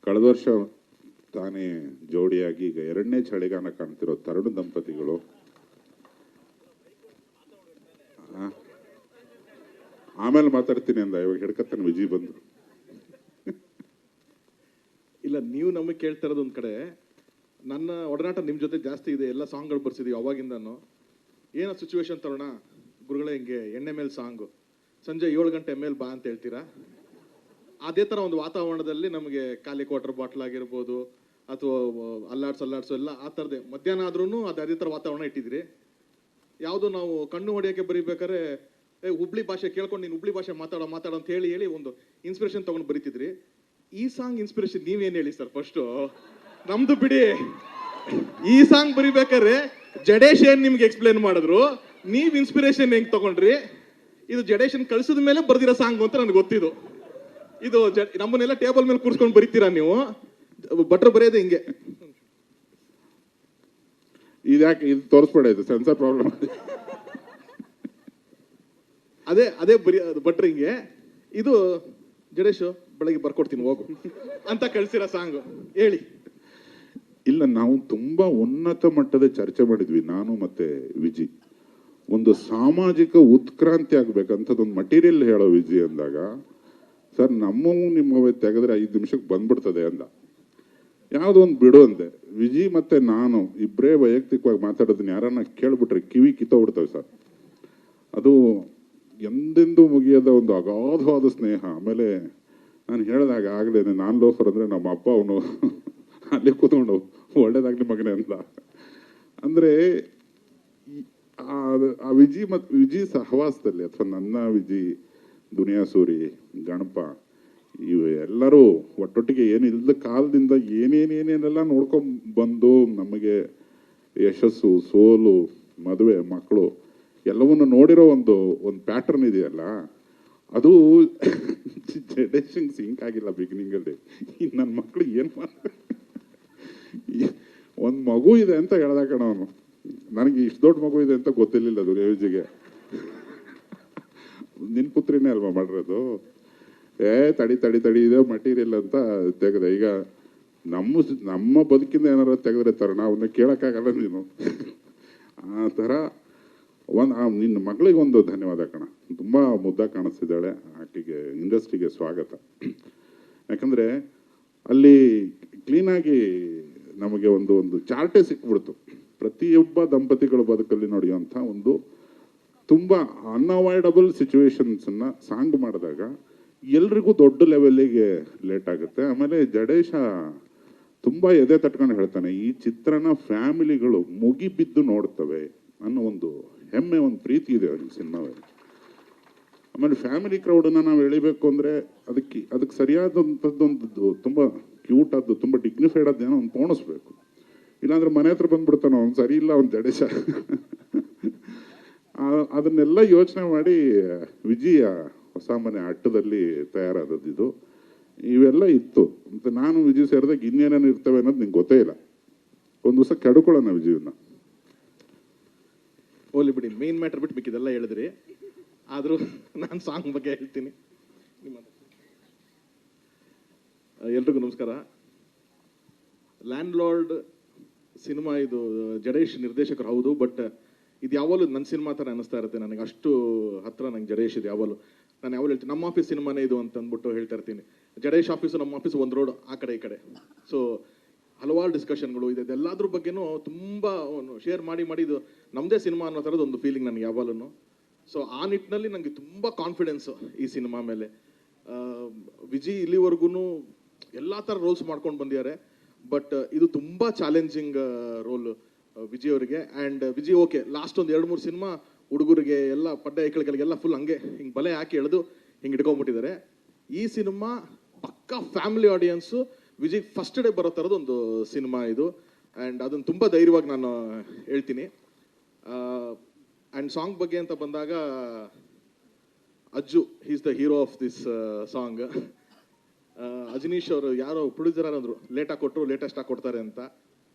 ಕಳೆದ ವರ್ಷ ತಾನೇ ಜೋಡಿಯಾಗಿ ಈಗ ಎರಡನೇ ಚಳಿಗಾಲ ಕಾಣ್ತಿರೋ ತರುಣ ದಂಪತಿಗಳು. ಆಮೇಲೆ ಮಾತಾಡ್ತೀನಿ ಅಂದ, ಇವಾಗ ಹಿಡ್ಕತ್ತಾನೆ ವಿಜಯ್ ಬಂದು. ಇಲ್ಲ, ನೀವು ನಮಗೆ ಕೇಳ್ತಾ ಇರೋದು ಒಂದು ಕಡೆ, ನನ್ನ ಒಡನಾಟ ನಿಮ್ಮ ಜೊತೆ ಜಾಸ್ತಿ ಇದೆ, ಎಲ್ಲ ಸಾಂಗ್ಗಳು ಬರ್ಸಿದೀವಿ ಅವಾಗಿಂದನು. ಏನೋ ಸಿಚುವೇಶನ್ ತರೋಣ ಗುರುಗಳೇ, ಹಿಂಗೆ ಎಣ್ಣೆ ಮೇಲೆ ಸಾಂಗು, ಸಂಜೆ 7 ಗಂಟೆ ಮೇಲೆ ಬಾ ಅಂತ ಹೇಳ್ತೀರಾ. ಅದೇ ಥರ ಒಂದು ವಾತಾವರಣದಲ್ಲಿ ನಮಗೆ ಖಾಲಿ ಕ್ವಾರ್ಟರ್ ಬಾಟ್ಲ್ ಆಗಿರ್ಬೋದು ಅಥವಾ ಅಲ್ಲಾಡ್ಸು ಎಲ್ಲ ಆ ಥರದೇ ಮಧ್ಯಾಹ್ನ ಆದ್ರೂ ಅದೇ ಥರ ವಾತಾವರಣ ಇಟ್ಟಿದ್ರಿ. ಯಾವುದೋ ನಾವು ಕಣ್ಣು ಹೊಡೆಯೋಕ್ಕೆ ಬರೀಬೇಕಾದ್ರೆ ಹುಬ್ಳಿ ಭಾಷೆ ಕೇಳ್ಕೊಂಡು ನೀನು ಹುಬ್ಳಿ ಭಾಷೆ ಮಾತಾಡೋ ಅಂತ ಹೇಳಿ ಒಂದು ಇನ್ಸ್ಪಿರೇಷನ್ ತೊಗೊಂಡು ಬರೀತಿದ್ರಿ. ಈ ಸಾಂಗ್ ಇನ್ಸ್ಪಿರೇಷನ್ ನೀವೇನು ಹೇಳಿ ಸರ್ ಫಸ್ಟು? ನಮ್ದು ಬಿಡಿ, ಈ ಸಾಂಗ್ ಬರಿಬೇಕಾದ್ರೆ ಜಡೇಶ್ ಏನ್ ನಿಮ್ಗೆ ಎಕ್ಸ್ಪ್ಲೇನ್ ಮಾಡಿದ್ರು, ನೀವ್ ಇನ್ಸ್ಪಿರೇಷನ್ ಹೆಂಗ್ ತಗೊಂಡ್ರಿ? ಇದು ಜಡೇಶನ್ ಕಳ್ಸಿದ ಮೇಲೆ ಬರ್ದಿರೋ ಸಾಂಗ್ ಅಂತ ನನಗೆ ಗೊತ್ತಿದ್ದು. ಇದು ನಮ್ಮನ್ನೆಲ್ಲ ಟೇಬಲ್ ಮೇಲೆ ಕೂರ್ಸ್ಕೊಂಡು ಬರೀತೀರಾ ನೀವು? ಭಟ್ರು ಬರೆಯೋದು ಹಿಂಗೆ. ಇದ್ಯಾಕೆ ಇದು ತೋರಿಸ್ಬೇಡ, ಇದು ಸೆನ್ಸರ್ ಪ್ರಾಬ್ಲಮ್. ಅದೇ ಬರೀ ಭಟ್ರು ಹಿಂಗೆ, ಇದು ಜಡೇಶ್ ಬೆಳಗ್ಗೆ ಬರ್ಕೊಡ್ತೀನಿ ಹೋಗು ಅಂತ ಕಳ್ಸಿರೋ ಸಾಂಗ್ ಹೇಳಿ. ಇಲ್ಲ, ನಾವು ತುಂಬಾ ಉನ್ನತ ಮಟ್ಟದ ಚರ್ಚೆ ಮಾಡಿದ್ವಿ ನಾನು ಮತ್ತೆ ವಿಜಿ. ಒಂದು ಸಾಮಾಜಿಕ ಉತ್ಕ್ರಾಂತಿ ಆಗ್ಬೇಕಂತದೊಂದು ಮಟೀರಿಯಲ್ ಹೇಳೋ ವಿಜಿ ಅಂದಾಗ, ಸರ್ ನಮ್ಮವು ನಿಮ್ಮವೇ ತೆಗೆದ್ರೆ 5 ನಿಮಿಷಕ್ಕೆ ಬಂದ್ಬಿಡ್ತದೆ ಅಂದ. ಯಾವುದೋ ಒಂದು ಬಿಡು ಅಂದೆ. ವಿಜಿ ಮತ್ತೆ ನಾನು ಇಬ್ಬರೇ ವೈಯಕ್ತಿಕವಾಗಿ ಮಾತಾಡೋದನ್ನ ಯಾರನ್ನ ಕೇಳ್ಬಿಟ್ರೆ ಕಿವಿ ಕಿತ್ತೋಗ್ಬಿಡ್ತವೆ ಸರ್. ಅದು ಎಂದೆಂದೂ ಮುಗಿಯದ ಒಂದು ಅಗಾಧವಾದ ಸ್ನೇಹ. ಆಮೇಲೆ ನಾನು ಹೇಳಿದಾಗ ಆಗಲೇನೆ, ನಾನ್ ಲೋಫರ್ ಅಂದ್ರೆ ನಮ್ಮ ಅಪ್ಪ ಅವನು ಅಲ್ಲಿ ಕೂತ್ಕೊಂಡು ಒಳ್ಳೇದಾಗ್ಲಿ ಮಗನೇ ಅಂತ. ಅಂದ್ರೆ ಆ ವಿಜಿ ಸಹವಾಸದಲ್ಲಿ, ಅಥವಾ ನನ್ನ ವಿಜಿ, ದುನಿಯಾ ಸೂರಿ, ಗಣಪ, ಇವು ಎಲ್ಲರೂ ಒಟ್ಟೊಟ್ಟಿಗೆ ಏನಿಲ್ಲದ ಕಾಲದಿಂದ ಏನೇನೆಲ್ಲ ನೋಡ್ಕೊಂಡ್ ಬಂದು ನಮಗೆ ಯಶಸ್ಸು, ಸೋಲು, ಮದುವೆ, ಮಕ್ಕಳು ಎಲ್ಲವನ್ನು ನೋಡಿರೋ ಒಂದು ಪ್ಯಾಟರ್ನ್ ಇದೆಯಲ್ಲ, ಅದು ಜಡೇಶಂಗ್ ಸಿಂಕ್ ಆಗಿಲ್ಲ ಬಿಗಿನಿಂಗ್ ಅಲ್ಲಿ. ನನ್ನ ಮಕ್ಳು ಏನ್ ಒಂದ್ ಮಗು ಇದೆ ಅಂತ ಹೇಳ್ದ ಕಣ ಅವನು. ನನಗೆ ಇಷ್ಟು ದೊಡ್ಡ ಮಗು ಇದೆ ಅಂತ ಗೊತ್ತಿರ್ಲಿಲ್ಲ ಅದು ರೇವಿಜಿಗೆ. ನಿನ್ ಪುತ್ರಿನೇ ಅಲ್ವಾ ಮಾಡಿರೋದು? ತಡಿ ಇದೆ ಮಟೀರಿಯಲ್ ಅಂತ ತೆಗೆದೆ. ಈಗ ನಮ್ಮ ಬದುಕಿಂದ ಏನಾರ ತೆಗೆದ್ರೆ ತರ ಅವನ್ನ ಕೇಳಕ್ಕಾಗಲ್ಲ ನೀನು. ಆ ತರ ನಿನ್ನ ಮಗಳಿಗೆ ಒಂದು ಧನ್ಯವಾದ ಕಣ. ತುಂಬಾ ಮುದ್ದಾಗಿ ಕಾಣಿಸ್ತಿದ್ದಾಳೆ. ಆಕೆಗೆ ಇಂಡಸ್ಟ್ರಿಗೆ ಸ್ವಾಗತ. ಯಾಕಂದ್ರೆ ಅಲ್ಲಿ ಕ್ಲೀನಾಗಿ ನಮಗೆ ಒಂದು ಚಾರ್ಟೇ ಸಿಕ್ಬಿಡ್ತು. ಪ್ರತಿಯೊಬ್ಬ ದಂಪತಿಗಳ ಬದುಕಲ್ಲಿ ನಡೆಯುವಂಥ ಒಂದು ತುಂಬಾ ಅನ್ಅವಾಯ್ಡಬಲ್ ಸಿಚುವೇಶನ್ಸ್ ಅನ್ನ ಸಾಂಗ್ ಮಾಡಿದಾಗ ಎಲ್ರಿಗೂ ದೊಡ್ಡ ಲೆವೆಲ್ಗೆ ಲೇಟ್ ಆಗುತ್ತೆ. ಆಮೇಲೆ ಜಡೇಶ ತುಂಬಾ ಎದೆ ತಟ್ಕೊಂಡು ಹೇಳ್ತಾನೆ, ಈ ಚಿತ್ರನ ಫ್ಯಾಮಿಲಿಗಳು ಮುಗಿಬಿದ್ದು ನೋಡ್ತವೆ ಅನ್ನೋ ಒಂದು ಹೆಮ್ಮೆ, ಒಂದು ಪ್ರೀತಿ ಇದೆ ಅವ್ರಿಗೆ ಸಿನಿಮಾದಲ್ಲಿ. ಆಮೇಲೆ ಫ್ಯಾಮಿಲಿ ಕ್ರೌಡನ್ನ ನಾವು ಎಳಿಬೇಕು ಅಂದ್ರೆ ಅದಕ್ಕೆ ಸರಿಯಾದಂಥದ್ದೊಂದು ತುಂಬಾ ಕ್ಯೂಟ್ ಆದ್ದು, ತುಂಬಾ ಡಿಗ್ನಿಫೈಡ್ ಆದ್ದೇನೋ ಒಂದು ಪೋಣಿಸ್ಬೇಕು. ಇಲ್ಲಾಂದ್ರೆ ಮನೆ ಹತ್ರ ಬಂದ್ಬಿಡ್ತಾನ ಅವ್ನು, ಸರಿ ಇಲ್ಲ ಅವ್ನು ಜಡೇಶ. ಅದನ್ನೆಲ್ಲ ಯೋಚನೆ ಮಾಡಿ ವಿಜಯ ಹೊಸ ಮನೆ ಅಟ್ಟದಲ್ಲಿ ತಯಾರಾದದ್ದು ಇವೆಲ್ಲ ಇತ್ತು. ಮತ್ತೆ ನಾನು ವಿಜಯ್ ಸೇರಿದಾಗ ಇನ್ನೇನೇನು ಇರ್ತವೆ ಅನ್ನೋದು ನಿಂಗೆ ಗೊತ್ತೇ ಇಲ್ಲ. ಒಂದು ದಿವಸ ಕೆಡ್ಕೊಳ್ಳೋಣ ವಿಜಯನ್ನ. ಹೋಗ್ಲಿ ಬಿಡಿ, ಮೇನ್ ಮ್ಯಾಟರ್ ಬಿಟ್ಟು ಬೇಕಿದೆಲ್ಲ ಹೇಳಿದ್ರಿ. ಆದ್ರೂ ನಾನು ಸಾಂಗ್ ಬಗ್ಗೆ ಹೇಳ್ತೀನಿ. ಎಲ್ರಿಗೂ ನಮಸ್ಕಾರ. ಲ್ಯಾಂಡ್ ಲಾರ್ಡ್ ಸಿನಿಮಾ ಇದು ಜಡೇಶ್ ನಿರ್ದೇಶಕರು ಹೌದು, ಬಟ್ ಇದು ಯಾವಾಗಲೂ ನನ್ನ ಸಿನಿಮಾ ಥರ ಅನಿಸ್ತಾ ಇರುತ್ತೆ ನನಗೆ. ಅಷ್ಟು ಹತ್ರ ನಂಗೆ ಜಡೇಶ್ ಇದು ಯಾವಾಗಲೂ. ನಾನು ಯಾವಾಗಲೂ ಹೇಳ್ತೀನಿ ನಮ್ಮ ಆಫೀಸ್ ಸಿನಿಮಾನೇ ಇದು ಅಂತ ಅಂದ್ಬಿಟ್ಟು ಹೇಳ್ತಾ ಇರ್ತೀನಿ. ಜಡೇಶ್ ಆಫೀಸು ನಮ್ಮ ಆಫೀಸ್ ಒಂದು ರೋಡ್ ಆ ಕಡೆ ಈ ಕಡೆ. ಸೊ ಹಲವಾರು ಡಿಸ್ಕಷನ್ಗಳು ಇದೆ, ಎಲ್ಲಾದ್ರ ಬಗ್ಗೆನೂ ತುಂಬ ಶೇರ್ ಮಾಡಿ ಇದು ನಮ್ಮದೇ ಸಿನಿಮಾ ಅನ್ನೋ ಥರದ್ದು ಒಂದು ಫೀಲಿಂಗ್ ನನಗೆ ಯಾವಾಗಲೂ. ಸೊ ಆ ನಿಟ್ಟಿನಲ್ಲಿ ನನಗೆ ತುಂಬ ಕಾನ್ಫಿಡೆನ್ಸು ಈ ಸಿನಿಮಾ ಮೇಲೆ. ವಿಜಯ್ ಇಲ್ಲಿವರೆಗೂ ಎಲ್ಲ ಥರ ರೋಲ್ಸ್ ಮಾಡ್ಕೊಂಡು ಬಂದಿದ್ದಾರೆ, ಬಟ್ ಇದು ತುಂಬ ಚಾಲೆಂಜಿಂಗ್ ರೋಲ್ ವಿಜಯ್ ಅವರಿಗೆ. ಆ್ಯಂಡ್ ವಿಜಯ್ ಓಕೆ ಲಾಸ್ಟ್ ಒಂದು 2-3 ಸಿನಿಮಾ ಹುಡುಗರಿಗೆ ಎಲ್ಲ ಪಡ್ಡ ಐಕಳಿಗಳಿಗೆಲ್ಲ ಫುಲ್ ಹಂಗೆ ಹಿಂಗೆ ಬಲೆ ಹಾಕಿ ಎಳೆದು ಹಿಂಗೆ ಇಟ್ಕೊಂಡ್ಬಿಟ್ಟಿದ್ದಾರೆ. ಈ ಸಿನಿಮಾ ಪಕ್ಕಾ family audience, Vijay first day ಬರೋ ಥರದ್ದು ಒಂದು ಸಿನಿಮಾ ಇದು. ಆ್ಯಂಡ್ ಅದನ್ನು ತುಂಬ ಧೈರ್ಯವಾಗಿ ನಾನು ಹೇಳ್ತೀನಿ. ಆ್ಯಂಡ್ ಸಾಂಗ್ ಬಗ್ಗೆ ಅಂತ ಬಂದಾಗ, Ajju is the hero of this song. Ajaneesh ಅವರು ಯಾರೋ ಪ್ರೊಡ್ಯೂಸರ್ ಅಂದರು ಲೇಟಾಗಿ ಕೊಟ್ಟರು, ಲೇಟೆಸ್ಟ್ ಆಗಿ ಕೊಡ್ತಾರೆ ಅಂತ.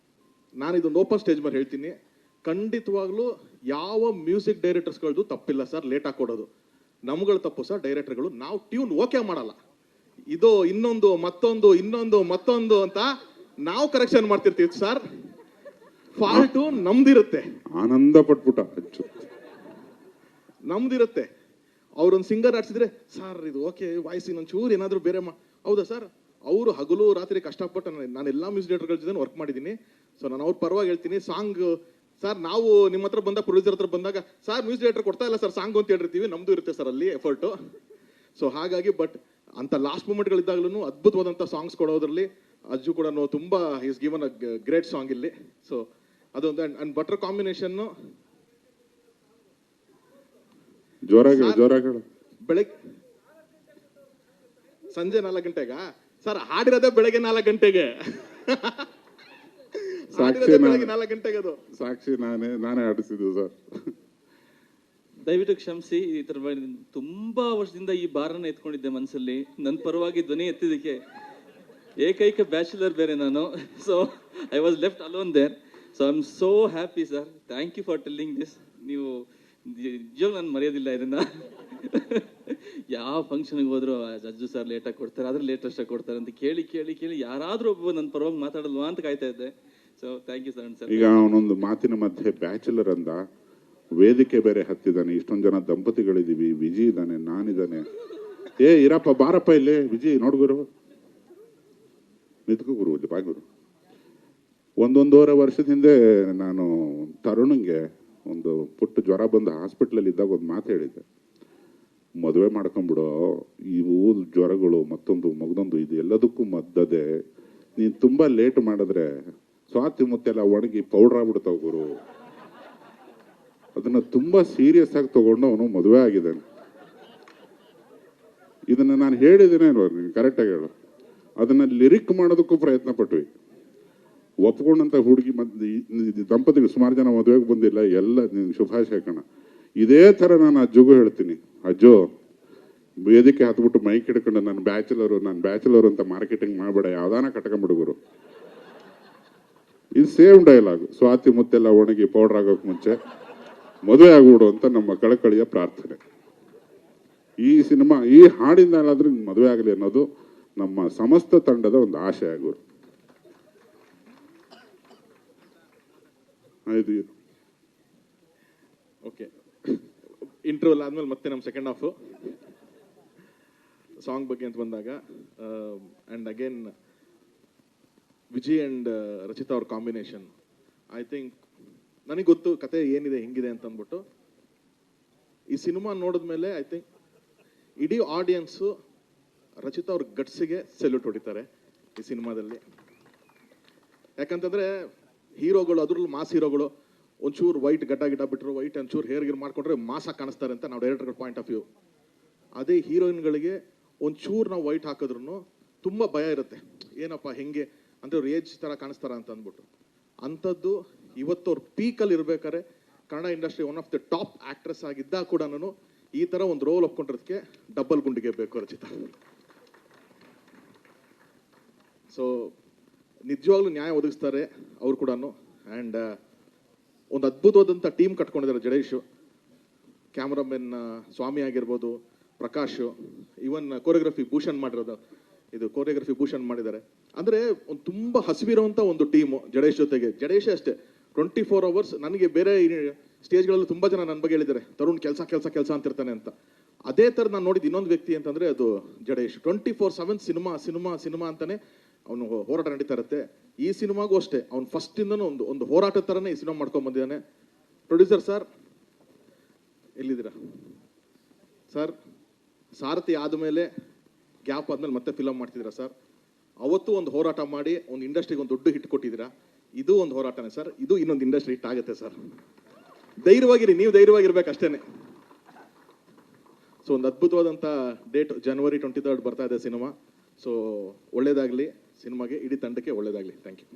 ನಾನು ಇದೊಂದು ಓಪನ್ ಸ್ಟೇಜ್ ಮೇಲೆ ಹೇಳ್ತೀನಿ, ಖಂಡಿತವಾಗ್ಲೂ ಯಾವ ಮ್ಯೂಸಿಕ್ ಡೈರೆಕ್ಟರ್ಸ್ಗಳದ್ದು ತಪ್ಪಿಲ್ಲ ಸರ್ ಲೇಟಾಗಿ ಕೊಡೋದು. ನಮ್ಗಳು ತಪ್ಪು ಸರ್ ಡೈರೆಕ್ಟರ್ಗಳು. ನಾವು ಟ್ಯೂನ್ ಓಕೆ ಮಾಡಲ್ಲ, ಇದು ಇನ್ನೊಂದು ಮತ್ತೊಂದು ಇನ್ನೊಂದು ಮತ್ತೊಂದು ಅಂತ ನಾವು ಕರೆಕ್ಷನ್ ಮಾಡ್ತಿರ್ತೀವಿ ಸರ್. ಫಾಲ್ಟು ನಮ್ದಿರುತ್ತೆ, ಆನಂದ ಪಟ್ಬಿಟ್ಟ ಅಚ್ಚು. ನಮ್ದಿರುತ್ತೆ. ಅವ್ರೊಂದು ಸಿಂಗರ್ ಆಡ್ಸಿದ್ರೆ ಸರ್ ಇದು ಓಕೆ ವಾಯ್ಸ್ ಇನ್ನೊಂದು ಚೂರು ಏನಾದ್ರು ಬೇರೆ ಹೌದಾ ಸರ್, ಅವರು ಹಗಲು ರಾತ್ರಿ ಕಷ್ಟಪಟ್ಟು ನಾನು ಎಲ್ಲ ಮ್ಯೂಸಿಕ್ ಡೈರೆಕ್ಟರ್ಗಳ ಜೊತೆ ವರ್ಕ್ ಮಾಡಿದ್ದೀನಿ. ಸೊ ನಾನು ಅವ್ರ ಪರವಾಗಿ ಹೇಳ್ತೀನಿ, ಸಾಂಗ್ ಸರ್ ನಾವು ನಿಮ್ಮ ಹತ್ರ ಬಂದಾಗ, ಪ್ರೊಡ್ಯೂಸರ್ ಹತ್ರ ಬಂದಾಗ ಸರ್ ಮ್ಯೂಸಿಕ್ ಡೈರೆಕ್ಟರ್ ಕೊಡ್ತಾ ಇಲ್ಲ ಸರ್ ಸಾಂಗ್ ಅಂತ ಹೇಳಿರ್ತೀವಿ, ನಮ್ದು ಇರುತ್ತೆ ಸರ್ ಅಲ್ಲಿ ಎಫರ್ಟು. ಸೊ ಹಾಗಾಗಿ ಬಟ್ ಅಂತ ಲಾಸ್ಟ್ ಮೂಮೆಂಟ್ಗಳಿದ್ದಾಗಲೂ ಅದ್ಭುತವಾದಂಥ ಸಾಂಗ್ಸ್ ಕೊಡೋದ್ರಲ್ಲಿ ಅಜ್ಜು ಕೂಡ ತುಂಬಾ is given a great song ಇಲ್ಲಿ. ಸೊ ಅದೊಂದು ಅಂಡ್ ಬಟರ್ ಕಾಂಬಿನೇಷನ್. ಬೆಳಗ್ಗೆ ಸಂಜೆ 4 ಗಂಟೆಗ ಸರ್ ಹಾಡಿರೋದೇ ಬೆಳಗ್ಗೆ 4 ಗಂಟೆಗೆ. ಬೆಳಗ್ಗೆ 4 ಗಂಟೆಗೆ ಅದು ಸಾಕ್ಷಿ ನಾನೇ ಆಡಿಸಿದ್ದು ಸರ್. ದಯವಿಟ್ಟು ಕ್ಷಮಿಸಿ, ಈ ತರ ತುಂಬಾ ವರ್ಷದಿಂದ ಈ ಬಾರನ್ನ ಎತ್ಕೊಂಡಿದ್ದೆ ಮನಸ್ಸಲ್ಲಿ. ನನ್ನ ಪರವಾಗಿ ಧ್ವನಿ ಎತ್ತಿದ್ದಕ್ಕೆ ಏಕೈಕ ಬ್ಯಾಚುಲರ್ ಬೇರೆ ನಾನು. So I was left alone there. So I am so happy sir, thank you for telling this. ನೀವು ನಿಜವಾಗ್ ನಾನು ಮರೆಯೋದಿಲ್ಲ ಇದನ್ನ. ಯಾವ ಫಂಕ್ಷನ್ಗೆ ಹೋದ್ರು ಅಜ್ಜು ಸರ್ ಲೇಟಾಗಿ ಕೊಡ್ತಾರೆ, ಆದ್ರೆ ಲೇಟೆಸ್ಟ್ ಆಗಿ ಕೊಡ್ತಾರೆ ಅಂತ ಕೇಳಿ ಕೇಳಿ ಕೇಳಿ ಯಾರಾದ್ರೂ ಒಬ್ಬ ನನ್ನ ಪರವಾಗಿ ಮಾತಾಡಲ್ವಾ ಅಂತ ಕಾಯ್ತಾ ಇದ್ದೆ. So thank you sir. ಈಗ ಅವನೊಂದು ಮಾತಿನ ಮಧ್ಯೆ ಬ್ಯಾಚುಲರ್ ಅಂದ, ವೇದಿಕೆ ಬೇರೆ ಹತ್ತಿದ್ದಾನೆ, ಇಷ್ಟೊಂದು ಜನ ದಂಪತಿಗಳಿದೀವಿ, ವಿಜಿ ಇದ್ದಾನೆ, ನಾನಿದ್ದಾನೆ. ಇರಪ್ಪ ಬಾರಪ್ಪ ಇಲ್ಲಿ ವಿಜಿ ನೋಡ್ಗುರು, ನಿತ್ಕೋ ಗುರು, ಇಲ್ಲಿ ಬಾಗುರು. 1.5 ವರ್ಷದ ಹಿಂದೆ ನಾನು ತರುಣ್ಗೆ ಒಂದು ಪುಟ್ಟ ಜ್ವರ ಬಂದು ಹಾಸ್ಪಿಟ್ಲಲ್ಲಿ ಇದ್ದಾಗ ಒಂದು ಮಾತು ಹೇಳಿದ್ದೆ, ಮದುವೆ ಮಾಡ್ಕೊಂಡ್ಬಿಡೋ, ಇವು ಜ್ವರಗಳು ಮತ್ತೊಂದು ಮಗದೊಂದು ಇದು ಎಲ್ಲದಕ್ಕೂ ಮದ್ದದೆ, ನೀನು ತುಂಬಾ ಲೇಟ್ ಮಾಡಿದ್ರೆ ಸ್ವಾತಿ ಮುತ್ತೆಲ್ಲ ಒಣಗಿ ಪೌಡ್ರ್ ಆಗ್ಬಿಡ್ತಾವ ಗುರು. ಅದನ್ನ ತುಂಬಾ ಸೀರಿಯಸ್ ಆಗಿ ತಗೊಂಡು ಅವನು ಮದುವೆ ಆಗಿದ್ದಾನೆ. ಇದನ್ನ ನಾನು ಹೇಳಿದ್ದೇನೆ, ಕರೆಕ್ಟಾಗಿ ಹೇಳು. ಅದನ್ನ ಲಿರಿಕ್ ಮಾಡೋದಕ್ಕೂ ಪ್ರಯತ್ನ ಪಟ್ವಿ. ಒಪ್ಕೊಂಡಂತ ಹುಡುಗಿ ದಂಪತಿಗಳು ಸುಮಾರು ಜನ ಮದುವೆಗೆ ಬಂದಿಲ್ಲ, ಎಲ್ಲ ಶುಭಾಶಯ ಕಣ. ಇದೇ ತರ ನಾನು ಅಜ್ಜುಗೂ ಹೇಳ್ತೀನಿ, ಅಜ್ಜು ವೇದಿಕೆ ಹತ್ಬಿಟ್ಟು ಮೈಕ್ ಹಿಡ್ಕೊಂಡು ನಾನು ಬ್ಯಾಚುಲರ್ ಅಂತ ಮಾರ್ಕೆಟಿಂಗ್ ಮಾಡಬೇಡ, ಯಾವ್ದಾನ ಕಟ್ಕೊಂಡ್ಬಿಡುಗರು. ಇದು ಸೇಮ್ ಡೈಲಾಗ್. ಸ್ವಾತಿ ಮುತ್ತೆಲ್ಲ ಒಣಗಿ ಪೌಡರ್ ಆಗೋಕ್ ಮುಂಚೆ ಮದುವೆ ಆಗ್ಬಿಡು ಅಂತ ನಮ್ಮ ಕಳಕಳಿಯ ಪ್ರಾರ್ಥನೆ. ಈ ಸಿನಿಮಾ ಈ ಹಾಡಿಂದಾದ್ರೂ ಮದುವೆ ಆಗಲಿ ಅನ್ನೋದು ನಮ್ಮ ಸಮಸ್ತ ತಂಡದ ಒಂದು ಆಶಯ ಗುರು. ಆಯ್ತು, ಓಕೆ. ಇಂಟರ್ವಲ್ ಆದ್ಮೇಲೆ ಮತ್ತೆ ನಮ್ಮ ಸೆಕೆಂಡ್ ಹಾಫ್ ಸಾಂಗ್ ಬಗ್ಗೆ ಅಂತ ಬಂದಾಗ, and again Vijay and Rachita ಅವ್ರ ಕಾಂಬಿನೇಷನ್, ಐ ಥಿಂಕ್ ನನಗೆ ಗೊತ್ತು ಕತೆ ಏನಿದೆ ಹೆಂಗಿದೆ ಅಂತ ಅಂದ್ಬಿಟ್ಟು ಈ ಸಿನಿಮಾ ನೋಡಿದ್ಮೇಲೆ ಐ ಥಿಂಕ್ ಇಡೀ ಆಡಿಯನ್ಸು ರಚಿತಾ ಅವ್ರ ಗಟ್ಸಿಗೆ ಸೆಲ್ಯೂಟ್ ಹೊಡಿತಾರೆ ಈ ಸಿನಿಮಾದಲ್ಲಿ. ಯಾಕಂತಂದ್ರೆ ಹೀರೋಗಳು, ಅದ್ರಲ್ಲಿ ಮಾಸ್ ಹೀರೋಗಳು ಒಂಚೂರು ವೈಟ್ ಗಿಡ ಬಿಟ್ಟರು, ವೈಟ್ ಒಂಚೂರು ಹೇರ್ ಗಿರ್ ಮಾಡ್ಕೊಂಡ್ರೆ ಮಾಸಾಗಿ ಕಾಣಿಸ್ತಾರೆ ಅಂತ ನಾವು ಡೈರೆಕ್ಟರ್ ಪಾಯಿಂಟ್ ಆಫ್ ವ್ಯೂ. ಅದೇ ಹೀರೋಯಿನ್ಗಳಿಗೆ ಒಂಚೂರು ನಾವು ವೈಟ್ ಹಾಕಿದ್ರು ತುಂಬಾ ಭಯ ಇರುತ್ತೆ, ಏನಪ್ಪ ಹೆಂಗೆ ಅಂದ್ರೆ ಅವ್ರು ಏಜ್ ತರ ಕಾಣಿಸ್ತಾರ ಅಂತ ಅಂದ್ಬಿಟ್ಟು. ಅಂಥದ್ದು ಇವತ್ತು ಅವ್ರ ಪೀಕಲ್ಲಿ ಇರ್ಬೇಕಾದ್ರೆ Kannada industry one of the top actress ಆಗಿದ್ದಾಗ ಕೂಡ ನಾನು ಈ ತರ ಒಂದು ರೋಲ್ ಒಪ್ಕೊಂಡಿರೋದಕ್ಕೆ ಡಬಲ್ ಗುಂಡಿಗೆ ಬೇಕು ರಚಿತಾ. ಸೊ ನಿಜವಾಗ್ಲೂ ನ್ಯಾಯ ಒದಗಿಸ್ತಾರೆ ಅವ್ರು ಕೂಡ. ಅಂಡ್ ಒಂದು ಅದ್ಭುತವಾದಂಥ ಟೀಮ್ ಕಟ್ಕೊಂಡಿದ್ದಾರೆ ಜಡೇಶು, ಕ್ಯಾಮ್ರಾಮನ್ ಸ್ವಾಮಿ ಆಗಿರ್ಬೋದು, ಪ್ರಕಾಶ್, ಇವನ್ ಕೋರಿಯೋಗ್ರಫಿ ಭೂಷಣ್ ಮಾಡಿರೋದು, ಇದು ಕೋರಿಯೋಗ್ರಫಿ ಭೂಷಣ್ ಮಾಡಿದ್ದಾರೆ. ಅಂದ್ರೆ ಒಂದು ತುಂಬಾ ಹಸಿವಿರುವಂತ ಒಂದು ಟೀಮು ಜಡೇಶ್ ಜೊತೆಗೆ. ಜಡೇಶೇ ಅಷ್ಟೇ 24 hours. ನನಗೆ ಬೇರೆ ಸ್ಟೇಜ್ಗಳಲ್ಲಿ ತುಂಬಾ ಜನ ನನ್ನ ಬಗ್ಗೆ ಹೇಳಿದ್ದಾರೆ, ತರುಣ್ ಕೆಲಸ ಕೆಲಸ ಕೆಲಸ ಅಂತಿರ್ತಾನೆ ಅಂತ. ಅದೇ ತರ ನಾನು ನೋಡಿದ ಇನ್ನೊಂದು ವ್ಯಕ್ತಿ ಅಂತಂದ್ರೆ ಅದು ಜಡೇಶ್. 24/7 ಸಿನಿಮಾ ಸಿನಿಮಾ ಸಿನಿಮಾ ಅಂತಾನೆ ಅವನು ಹೋರಾಟ ನಡೀತಾ ಇರುತ್ತೆ. ಈ ಸಿನಿಮಾಗೂ ಅಷ್ಟೇ ಅವ್ನು ಫಸ್ಟ್ ಇಂದನೂ ಒಂದು ಹೋರಾಟದ ತರನೇ ಈ ಸಿನಿಮಾ ಮಾಡ್ಕೊಂಡ್ ಬಂದಿದ್ದಾನೆ. ಪ್ರೊಡ್ಯೂಸರ್ ಸರ್ ಎಲ್ಲಿದ್ದೀರಾ ಸರ್? ಸಾರಥಿ ಆದ್ಮೇಲೆ ಗ್ಯಾಪ್ ಆದ್ಮೇಲೆ ಮತ್ತೆ ಫಿಲಮ್ ಮಾಡ್ತಿದ್ದೀರಾ ಸರ್? ಅವತ್ತು ಒಂದು ಹೋರಾಟ ಮಾಡಿ ಒಂದು ಇಂಡಸ್ಟ್ರಿಗೆ ಒಂದು ದೊಡ್ಡ ಹಿಟ್ ಕೊಟ್ಟಿದ್ದೀರಾ. ಇದು ಒಂದು ಹೋರಾಟನೇ ಸರ್, ಇದು ಇನ್ನೊಂದು ಇಂಡಸ್ಟ್ರಿ ಹಿಟ್ ಆಗುತ್ತೆ ಸರ್. ಧೈರ್ಯವಾಗಿರಿ, ನೀವು ಧೈರ್ಯವಾಗಿರ್ಬೇಕು ಅಷ್ಟೇನೆ. ಸೊ ಒಂದು ಅದ್ಭುತವಾದಂಥ ಡೇಟ್ January 23rd ಬರ್ತಾ ಇದೆ ಸಿನಿಮಾ. ಸೊ ಒಳ್ಳೇದಾಗ್ಲಿ ಸಿನಿಮಾಗೆ, ಇಡೀ ತಂಡಕ್ಕೆ ಒಳ್ಳೇದಾಗ್ಲಿ. Thank you.